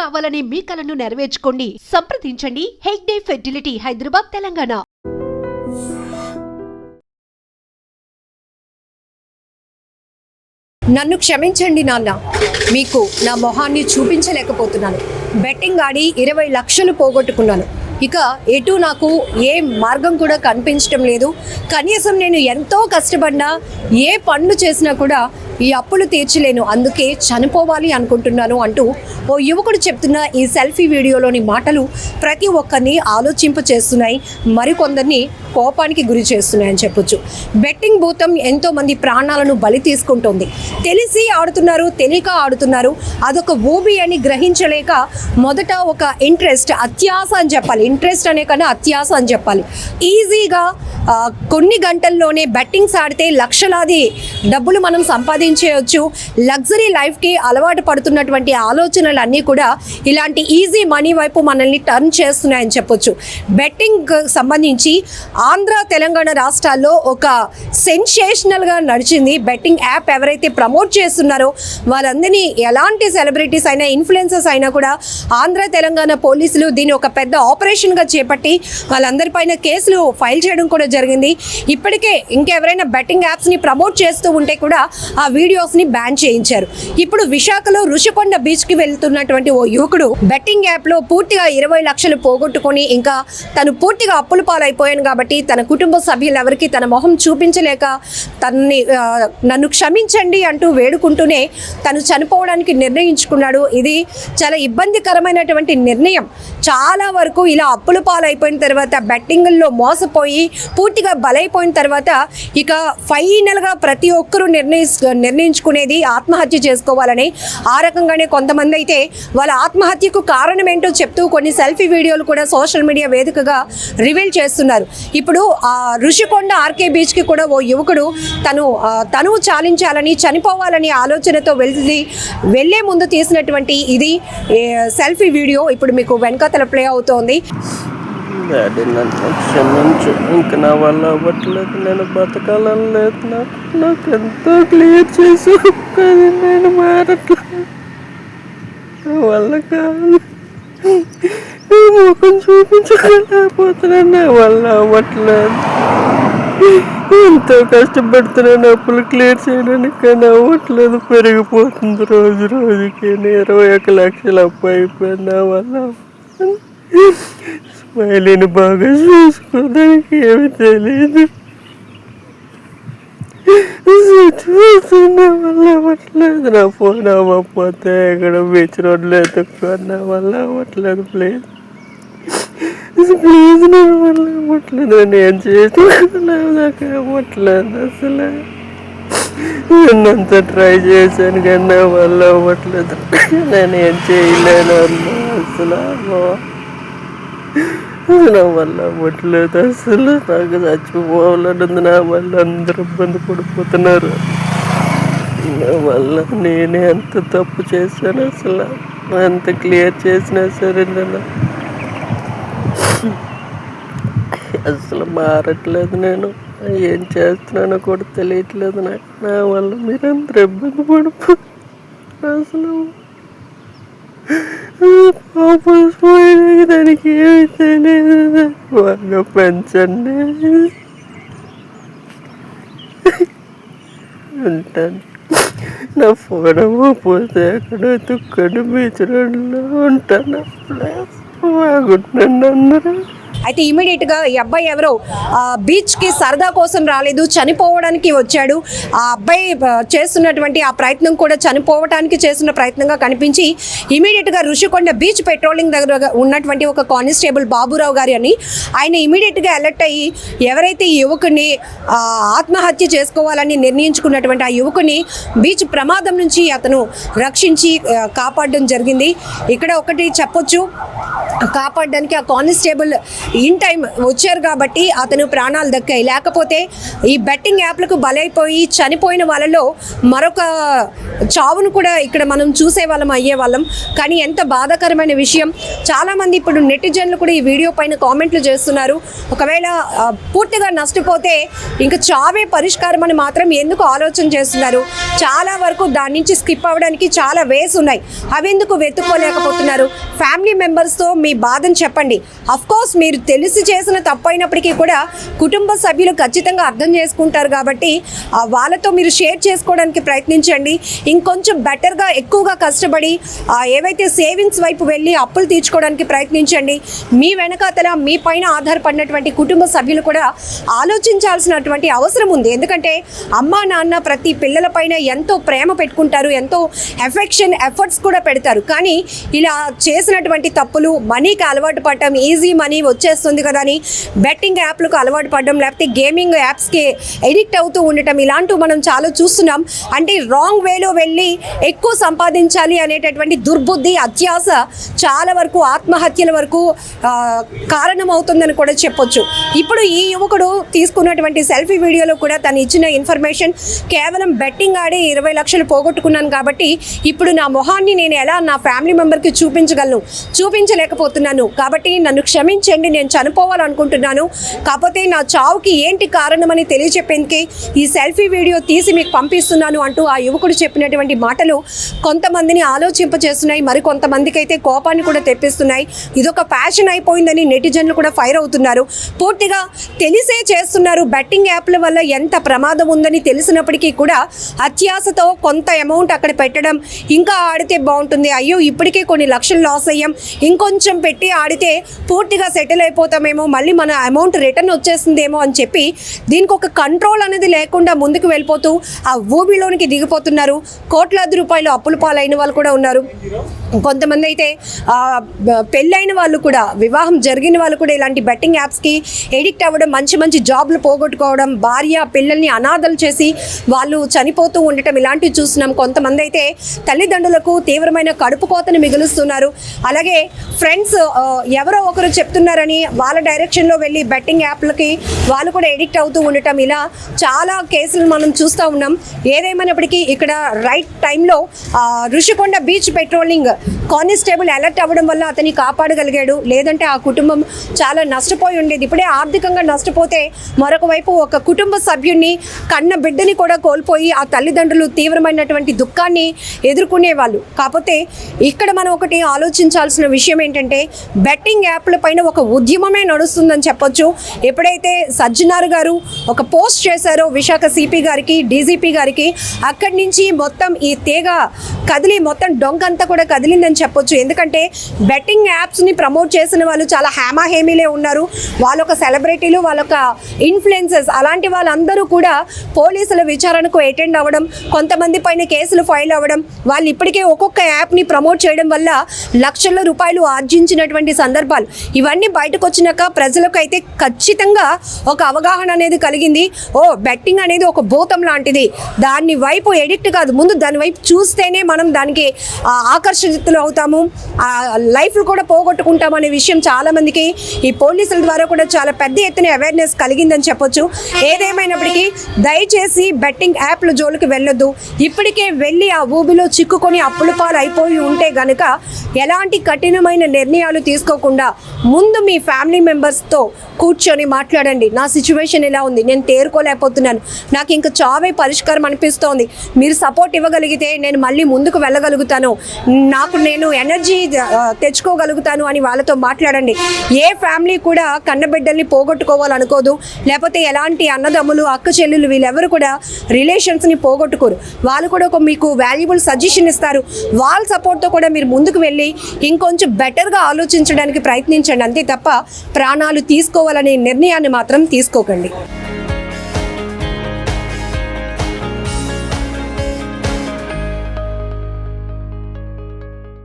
కావాలనే మీ కలను నెరవేర్చుకోండి. సంప్రదించండి హెగ్డే ఫెర్టిలిటీ, హైదరాబాద్, తెలంగాణ. నన్ను క్షమించండి నాన్న, మీకు నా మొహాన్ని చూపించలేకపోతున్నాను. బెట్టింగ్ ఆడి 20 లక్షలు పోగొట్టుకున్నాను. ఇక ఎటు నాకు ఏ మార్గం కూడా కనిపించడం లేదు. కనీసం నేను ఎంతో కష్టపడినా, ఏ పనులు చేసినా కూడా ఈ అప్పులు తీర్చలేను, అందుకే చనిపోవాలి అనుకుంటున్నాను అంటూ ఓ యువకుడు చెప్తున్న ఈ సెల్ఫీ వీడియోలోని మాటలు ప్రతి ఒక్కరిని ఆలోచింప చేస్తున్నాయి, మరికొందరిని కోపానికి గురి చేస్తున్నాయని చెప్పొచ్చు. బెట్టింగ్ భూతం ఎంతో మంది ప్రాణాలను బలి తీసుకుంటుంది. తెలిసి ఆడుతున్నారు, తెలియక ఆడుతున్నారు. అదొక ఊబి అని గ్రహించలేక మొదట ఒక ఇంట్రెస్ట్, అత్యాస అని చెప్పాలి. ఇంట్రెస్ట్ అనే కన్నా అత్యాస అని చెప్పాలి. ఈజీగా కొన్ని గంటల్లోనే బెట్టింగ్స్ ఆడితే లక్షలాది డబ్బులు మనం సంపాదించేయచ్చు. లగ్జరీ లైఫ్కి అలవాటు పడుతున్నటువంటి ఆలోచనలు అన్నీ కూడా ఇలాంటి ఈజీ మనీ వైపు మనల్ని టర్న్ చేస్తున్నాయని చెప్పొచ్చు. బెట్టింగ్ సంబంధించి ఆంధ్ర, తెలంగాణ రాష్ట్రాల్లో ఒక సెన్సేషనల్గా నడిచింది. బెట్టింగ్ యాప్ ఎవరైతే ప్రమోట్ చేస్తున్నారో వాళ్ళందరినీ, ఎలాంటి సెలబ్రిటీస్ అయినా, ఇన్ఫ్లుయెన్సర్స్ అయినా కూడా ఆంధ్ర, తెలంగాణ పోలీసులు దీన్ని ఒక పెద్ద ఆపరేషన్గా చేపట్టి వాళ్ళందరిపైన కేసులు ఫైల్ చేయడం కూడా జరిగింది. ఇప్పటికే ఇంకెవరైనా బెట్టింగ్ యాప్స్ని ప్రమోట్ చేస్తూ ఉంటే కూడా ఆ వీడియోస్ని బ్యాన్ చేయించారు. ఇప్పుడు విశాఖలో రుషికొండ బీచ్కి వెళ్తున్నటువంటి ఓ యువకుడు బెట్టింగ్ యాప్లో పూర్తిగా 20 లక్షలు పోగొట్టుకొని, ఇంకా తను పూర్తిగా అప్పుల పాలైపోయాను కాబట్టి తన కుటుంబ సభ్యులెవరికి తన మొహం చూపించలేక నన్ను క్షమించండి అంటూ వేడుకుంటూనే తను చనిపోవడానికి నిర్ణయించుకున్నాడు. ఇది చాలా ఇబ్బందికరమైనటువంటి నిర్ణయం. చాలా వరకు ఇలా అప్పుల పాలైపోయిన తర్వాత, బెట్టింగుల్లో మోసపోయి పూర్తిగా బలైపోయిన తర్వాత ఇక ఫైనల్గా ప్రతి ఒక్కరూ నిర్ణయించుకునేది ఆత్మహత్య చేసుకోవాలని. ఆ రకంగానే కొంతమంది అయితే వాళ్ళ ఆత్మహత్యకు కారణం ఏంటో చెప్తూ కొన్ని సెల్ఫీ వీడియోలు కూడా సోషల్ మీడియా వేదికగా రివీల్ చేస్తున్నారు. ఇప్పుడు రుషికొండ ఆర్కే బీచ్కి కూడా ఓ యువకుడు తను చాలించాలని, చనిపోవాలని ఆలోచనతో వెళ్ళే ముందు తీసినటువంటి ఇది సెల్ఫీ వీడియో ఇప్పుడు మీకు వెనకాతల ప్లే అవుతోంది. డాడీ, నన్ను క్షమించు, ఇంక నా వల్ల అవ్వట్లేదు, నేను బతకాలని లేదు, నాకు ఎంతో క్లియర్ చేసు, కానీ నేను మారట్లేదు, నా వల్ల కాదు, ముఖం చూపించలేకపోతున్నాను, నా వల్ల అవ్వట్లేదు, ఎంతో కష్టపడుతున్నాను అప్పులు క్లియర్ చేయడానికి, కానీ అవ్వట్లేదు, పెరిగిపోతుంది రోజు రోజుకి. 21 లక్షలు అప్పు అయిపోయింది, నా వల్ల స్మైలీని బాగా చూసుకోవడానికి ఏమి తెలియదు, వల్ల అవ్వట్లేదు, నా ఫోన్ అవ్వకపోతే ఇక్కడ బీచ్ రోడ్లో ఎత్తుక్కోని నా వల్ల అవ్వట్లేదు, ప్లీజ్ నా వల్ల అవ్వట్లేదు, నేను ఏం చేసుకున్నాను, నాకు అవ్వట్లేదు, అసలు నేనంతా ట్రై చేశాను కానీ నా వల్ల అవ్వట్లేదు, నేను ఏం చేయలేను అన్నా, అసలు నా వల్ల అవ్వట్లేదు, అసలు నాకు చచ్చిపోవాలన్నది, నా వల్ల అందరూ ఇబ్బంది పడిపోతున్నారు, నా వల్ల నేనే ఎంత తప్పు చేశాను, అసలు ఎంత క్లియర్ చేసినా సరే నేను అసలు మారట్లేదు, నేను ఏం చేస్తున్నానో కూడా తెలియట్లేదు నాకు, నా వల్ల మీరందరూ ఇబ్బంది పడిపోతున్నారు, అసలు దానికి ఏమి తెలియదు, బాగా పెంచండి, ఉంటాను, నా ఫోన్ పోతే అక్కడ తుక్కడు బీచ్ రోడ్లో ఉంటాను, బాగుంటుందండి అందరూ. అయితే ఇమీడియట్గా ఈ అబ్బాయి ఎవరో బీచ్కి సరదా కోసం రాలేదు, చనిపోవడానికి వచ్చాడు. ఆ అబ్బాయి చేస్తున్నటువంటి ఆ ప్రయత్నం కూడా చనిపోవడానికి చేస్తున్న ప్రయత్నంగా కనిపించి ఇమీడియట్గా రుషికొండ బీచ్ పెట్రోలింగ్ దగ్గర ఉన్నటువంటి ఒక కానిస్టేబుల్ బాబురావు గారి అని ఆయన ఇమీడియట్గా అలర్ట్ అయ్యి ఎవరైతే ఈ యువకుని ఆత్మహత్య చేసుకోవాలని నిర్ణయించుకున్నటువంటి ఆ యువకుని బీచ్ ప్రమాదం నుంచి అతను రక్షించి కాపాడడం జరిగింది. ఇక్కడ ఒకటి చెప్పొచ్చు, కాపాడడానికి ఆ కానిస్టేబుల్ ఇన్ టైం వచ్చారు కాబట్టి అతను ప్రాణాలు దక్కాయి. లేకపోతే ఈ బెట్టింగ్ యాప్లకు బలైపోయి చనిపోయిన వాళ్ళలో మరొక చావును కూడా ఇక్కడ మనం చూసేవాళ్ళం అయ్యేవాళ్ళం. కానీ ఎంత బాధాకరమైన విషయం. చాలామంది ఇప్పుడు నెటిజన్లు కూడా ఈ వీడియో పైన కామెంట్లు చేస్తున్నారు. ఒకవేళ పూర్తిగా నష్టపోతే ఇంకా చావే పరిష్కారం అని మాత్రం ఎందుకు ఆలోచన చేస్తున్నారు? చాలా వరకు దాని నుంచి స్కిప్ అవ్వడానికి చాలా వేస్ ఉన్నాయి. అవి ఎందుకు వెతుక్కోలేకపోతున్నారు? ఫ్యామిలీ మెంబర్స్తో మీ బాధను చెప్పండి. అఫ్కోర్స్ మీరు తెలిసి చేసిన తప్పైనప్పటికీ కూడా కుటుంబ సభ్యులు ఖచ్చితంగా అర్థం చేసుకుంటారు కాబట్టి వాళ్ళతో మీరు షేర్ చేసుకోవడానికి ప్రయత్నించండి. ఇంకొంచెం బెటర్గా ఎక్కువగా కష్టపడి ఏవైతే సేవింగ్స్ వైపు వెళ్ళి అప్పులు తీర్చుకోవడానికి ప్రయత్నించండి. మీ వెనకాతల మీ పైన ఆధారపడినటువంటి కుటుంబ సభ్యులు కూడా ఆలోచించాల్సినటువంటి అవసరం ఉంది. ఎందుకంటే అమ్మా నాన్న ప్రతి పిల్లల పైన ఎంతో ప్రేమ పెట్టుకుంటారు, ఎంతో ఎఫెక్షన్ ఎఫర్ట్స్ కూడా పెడతారు. కానీ ఇలా చేసినటువంటి తప్పులు, మనీకి అలవాటు పడటం, ఈజీ మనీ వచ్చేస్తుంది కదా అని బెట్టింగ్ యాప్లకు అలవాటు పడడం, లేకపోతే గేమింగ్ యాప్స్కి ఎడిక్ట్ అవుతూ ఉండటం, ఇలాంటివి మనం చాలా చూస్తున్నాం. అంటే రాంగ్ వేలో వెళ్ళి ఎక్కువ సంపాదించాలి అనేటటువంటి దుర్బుద్ధి, అత్యాస చాలా వరకు ఆత్మహత్యల వరకు కారణమవుతుందని కూడా చెప్పొచ్చు. ఇప్పుడు ఈ యువకుడు తీసుకున్నటువంటి సెల్ఫీ వీడియోలో కూడా తను ఇచ్చిన ఇన్ఫర్మేషన్ కేవలం బెట్టింగ్ ఆడి 20 లక్షలు పోగొట్టుకున్నాను కాబట్టి ఇప్పుడు నా మొహాన్ని నేను ఎలా నా ఫ్యామిలీ మెంబర్కి చూపించలేకపోతున్నాను కాబట్టి నన్ను క్షమించండి, నేను చనిపోవాలనుకుంటున్నాను. కాకపోతే నా చావుకి ఏంటి కారణమని తెలియచెప్పేందుకే ఈ సెల్ఫీ వీడియో తీసి మీకు పంపిస్తున్నాను అంటూ ఆ యువకుడు చెప్పినటువంటి మాటలు కొంతమందిని ఆలోచింపచేస్తున్నాయి, మరి కొంతమందికి అయితే కోపాన్ని కూడా తెప్పిస్తున్నాయి. ఇదొక ఫ్యాషన్ అయిపోయిందని నెటిజన్లు కూడా ఫైర్ అవుతున్నారు. పూర్తిగా తెలిసే చేస్తున్నారు. బెట్టింగ్ యాప్ల వల్ల ఎంత ప్రమాదం ఉందని తెలిసినప్పటికీ కూడా అత్యాశతో కొంత అమౌంట్ అక్కడ పెట్టడం, ఇంకా ఆడితే బాగుంటుంది, అయ్యో ఇప్పటికే కొన్ని లక్షలు లాస్ అయ్యాం, ఇంకొంచెం పెట్టి ఆడితే పూర్తిగా సెటిల్ అయిపోతామేమో, మళ్ళీ మన అమౌంట్ రిటర్న్ వచ్చేస్తుందేమో అని చెప్పి దీనికి ఒక కంట్రోల్ అనేది లేకుండా ముందుకు వెళ్ళిపోతూ ఆ ఊబిలోనికి దిగిపోతున్నారు. కోట్లాది రూపాయలు అప్పుల పాలైన వాళ్ళు కూడా ఉన్నారు. కొంతమంది అయితే పెళ్ళైన వాళ్ళు కూడా, వివాహం జరిగిన వాళ్ళు కూడా ఇలాంటి బెట్టింగ్ యాప్స్కి ఎడిక్ట్ అవ్వడం, మంచి మంచి జాబ్లు పోగొట్టుకోవడం, భార్య పిల్లల్ని అనాథలు చేసి వాళ్ళు చనిపోతూ ఉండటం ఇలాంటివి చూస్తున్నాం. కొంతమంది అయితే తల్లిదండ్రులకు తీవ్రమైన కడుపు కోతను మిగులుస్తున్నారు. అలాగే ఫ్రెండ్స్ ఎవరో ఒకరు చెప్తున్నారని వాళ్ళ డైరెక్షన్లో వెళ్ళి బెట్టింగ్ యాప్లకి వాళ్ళు కూడా ఎడిక్ట్ అవుతూ ఉండటం, ఇలా చాలా కేసులు మనం చూస్తూ ఉన్నాం. ఏదేమైనప్పటికీ ఇక్కడ రైట్ టైంలో Rushikonda beach patrolling constable alert అవ్వడం వల్ల అతన్ని కాపాడగలిగాడు. లేదంటే ఆ కుటుంబం చాలా నష్టపోయి ఉండేది. ఇప్పుడే ఆర్థికంగా నష్టపోతే మరొక వైపు ఒక కుటుంబ సభ్యుడిని, కన్న బిడ్డని కూడా కోల్పోయి ఆ తల్లిదండ్రులు తీవ్రమైనటువంటి దుఃఖాన్ని ఎదుర్కొనేవాళ్ళు. కాకపోతే ఇక్కడ మనం ఒకటి ఆలోచించాల్సిన విషయం ఏంటంటే బెట్టింగ్ యాప్ల పైన ఒక ఉద్యమమే నడుస్తుందని చెప్పొచ్చు. ఎప్పుడైతే సజ్జనార్ గారు ఒక పోస్ట్ చేశారో విశాఖ సిపి గారికి, డీజీపీ గారికి, అక్కడి నుంచి మొత్తం ఈ తీగ కదిలి మొత్తం డొంకంతా కూడా కదిలిందని చెప్పొచ్చు. ఎందుకంటే బెట్టింగ్ యాప్స్ని ప్రమోట్ చేసిన వాళ్ళు చాలా హేమాహేమీలే ఉన్నారు. వాళ్ళొక సెలబ్రిటీలు, వాళ్ళొక ఇన్ఫ్లుయెన్సర్స్, అలాంటి వాళ్ళందరూ కూడా పోలీసుల విచారణకు అటెండ్ అవ్వడం, కొంతమంది పైన కేసులు ఫైల్ అవ్వడం, వాళ్ళు ఇప్పటికే ఒక్కొక్క యాప్ని ప్రమోట్ చేయడం వల్ల లక్షల రూపాయలు ఆర్జించినటువంటి సందర్భాలు ఇవన్నీ బయటకు వచ్చినాక ప్రజలకు అయితే ఖచ్చితంగా ఒక అవగాహన అనేది కలిగింది. బెట్టింగ్ అనేది ఒక భూతం లాంటిది, దాని వైపు ఎడిక్ట్ కాదు, ముందు దాని వైపు చూస్తేనే మనం దానికి ఆకర్షితులు అవుతాము, లైఫ్లు కూడా పోగొట్టుకుంటాం అనే విషయం చాలామందికి ఈ పోలీసుల ద్వారా కూడా చాలా పెద్ద ఎత్తున అవేర్నెస్ కలిగిందని చెప్పొచ్చు. ఏదేమైనప్పటికీ దయచేసి బెట్టింగ్ యాప్ల జోలికి వెళ్ళొద్దు. ఇప్పటికే వెళ్ళి ఆ ఊబిలో చిక్కుకొని అప్పుల పాలు అయిపోయి ఉంటే గనక ఎలాంటి కఠినమైన నిర్ణయాలు తీసుకోకుండా ముందు మీ ఫ్యామిలీ మెంబర్స్తో కూర్చొని మాట్లాడండి. నా సిచ్యువేషన్ ఇలా ఉంది, నేను తేరుకోలేకపోతున్నాను, నాకు ఇంకా చావే పరిష్కారం అనిపిస్తోంది, మీరు సపోర్ట్ ఇవ్వగలిగితే నేను మళ్ళీ ముందుకు వెళ్ళగలుగుతాను, నేను ఎనర్జీ తెచ్చుకోగలుగుతాను అని వాళ్ళతో మాట్లాడండి. ఏ ఫ్యామిలీ కూడా కన్నబిడ్డల్ని పోగొట్టుకోవాలనుకోదు, లేకపోతే ఎలాంటి అన్నదమ్ములు, అక్క చెల్లెలు వీళ్ళెవరు కూడా రిలేషన్స్ని పోగొట్టుకోరు. వాళ్ళు కూడా ఒక మీకు వాల్యుబుల్ సజెషన్ ఇస్తారు. వాళ్ళ సపోర్ట్తో కూడా మీరు ముందుకు వెళ్ళి ఇంకొంచెం బెటర్గా ఆలోచించడానికి ప్రయత్నించండి. అంతే తప్ప ప్రాణాలు తీసుకోవాలనే నిర్ణయాన్ని మాత్రం తీసుకోకండి.